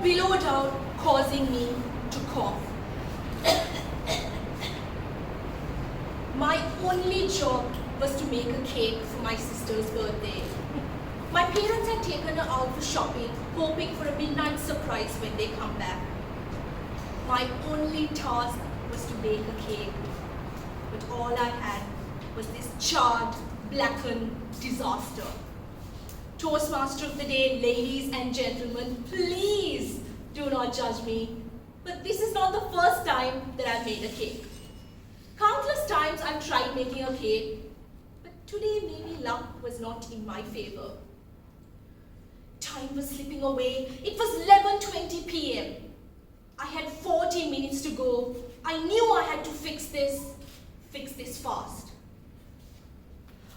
billowed out, causing me to cough. My only job was to make a cake for my sister's birthday. My parents had taken her out for shopping, hoping for a midnight surprise when they come back. My only task was to bake a cake, but all I had was this charred, blackened disaster. Toastmaster of the day, ladies and gentlemen, please do not judge me, but this is not the first time that I've made a cake. Countless times I've tried making a cake, but today maybe luck was not in my favor. Time was slipping away. It was 11:20 p.m. I had 40 minutes to go. I knew I had to fix this fast.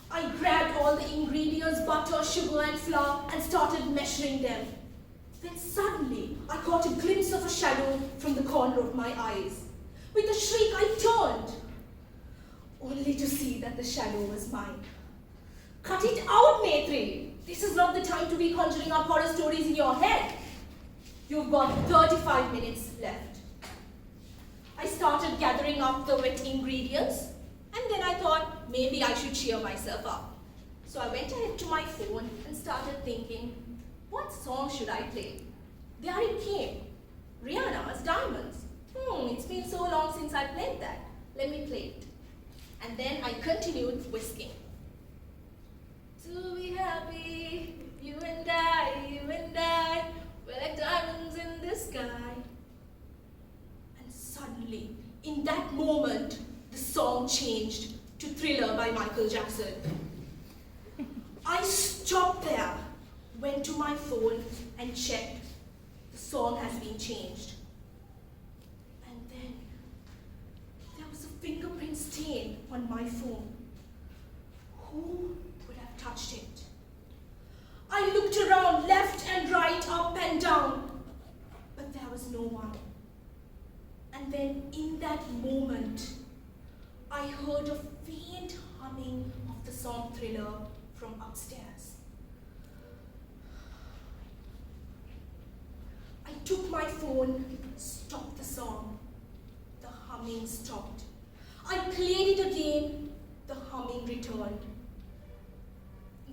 I grabbed all the ingredients, butter, sugar and flour, and started measuring them. Then suddenly, I caught a glimpse of a shadow from the corner of my eyes. With a shriek, I turned, only to see that the shadow was mine. Cut it out, Naethree. This is not the time to be conjuring up horror stories in your head. You've got 35 minutes left. I started gathering up the wet ingredients, and then I thought maybe I should cheer myself up. So I went ahead to my phone and started thinking, what song should I play? There it came. Rihanna's Diamonds. It's been so long since I played that. Let me play it. And then I continued whisking. To be happy, you and I, we're like diamonds in the sky. And suddenly, in that moment, the song changed to Thriller by Michael Jackson. I stopped there, went to my phone and checked. The song has been changed. And then, there was a fingerprint stain on my phone. Who would have touched it? I looked around, left and right, up and down, but there was no one. And then in that moment, I heard a faint humming of the song Thriller from upstairs. I took my phone, stopped the song. The humming stopped. I played it again. The humming returned.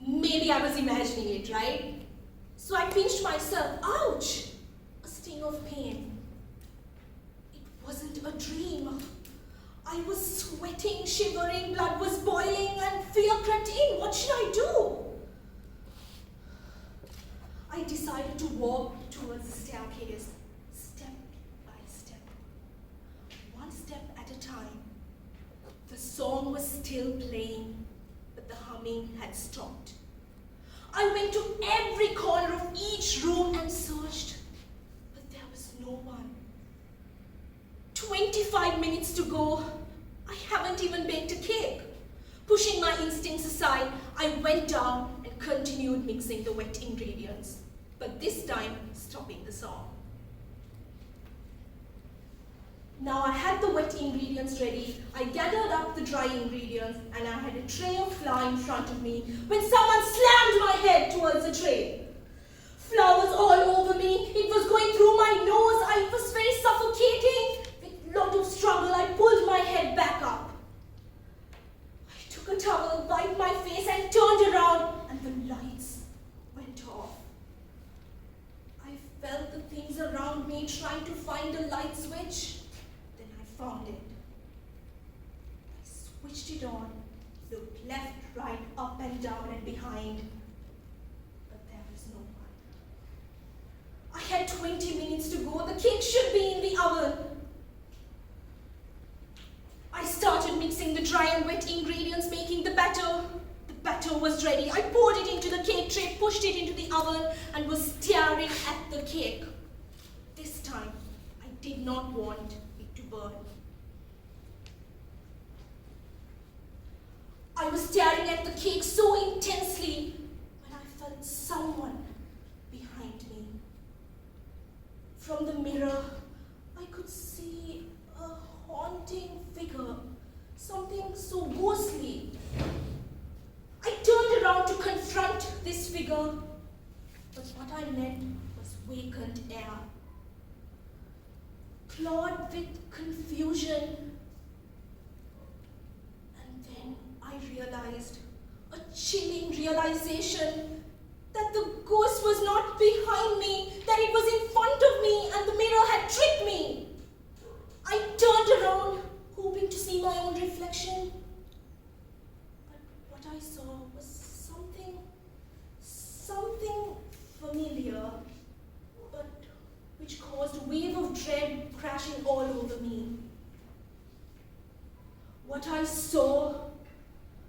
Maybe I was imagining it, right? So I pinched myself. Ouch! A sting of pain. It wasn't a dream. I was sweating, shivering, blood was boiling, and fear crept in. What should I do? I decided to walk towards the staircase, step by step, one step at a time. The song was still playing, but the humming had stopped. I went to every corner of each room and searched, but there was no one. 25 minutes to go. I haven't even baked a cake. Pushing my instincts aside, I went down and continued mixing the wet ingredients, but this time stopping the song. Now I had the wet ingredients ready. I gathered up the dry ingredients and I had a tray of flour in front of me when someone slammed my head towards the tray. Flour was all over me. It was going through my nose. I was very suffocating. With a lot of struggle, I pulled my head back up. I took a towel, wiped my face and turned around, and the lights went off. I felt the things around me trying to find a light switch. Then I found it. I switched it on, looked left, right, up and down and behind, but there was no one. I had 20 minutes to go. The cake should be in the oven. I started mixing the dry and wet ingredients, making the batter. The batter was ready. I poured it into the cake tray, pushed it into the oven, and was staring at the cake. This time, I did not want it to burn. I was staring at the cake so intensely when I felt someone behind me. From the mirror, I could see a haunting figure, something so ghostly. I turned around to confront this figure, but what I met was vacant air. flawed with confusion. And then I realized, a chilling realization, that the ghost was not behind me, that it was in front of me and the mirror had tricked me. I turned around, hoping to see my own reflection. But what I saw was something familiar, but which caused a wave of dread crashing all over me. What I saw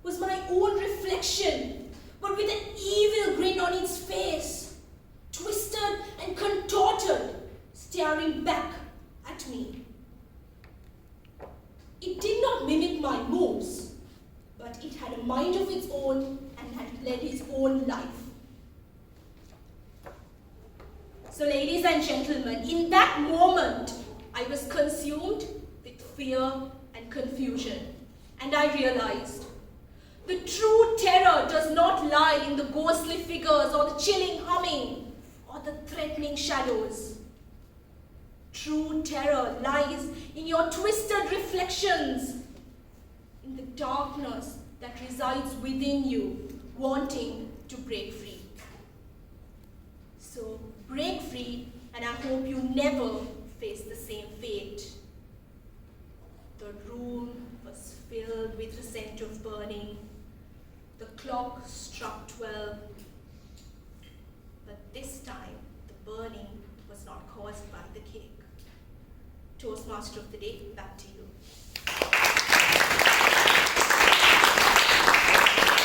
was my own reflection, but with an evil grin on its face, twisted and contorted, staring back at me. It did not mimic my moves, but it had a mind of its own and had led its own life. So, ladies and gentlemen, in that moment, I was consumed with fear and confusion, and I realized the true terror does not lie in the ghostly figures or the chilling humming or the threatening shadows. True terror lies in your twisted reflections, in the darkness that resides within you, wanting to break free. So break free, and I hope you never face the same fate. The room was filled with the scent of burning. The clock struck 12. But this time, the burning was not caused by the cake. Toastmaster of the day, back to you.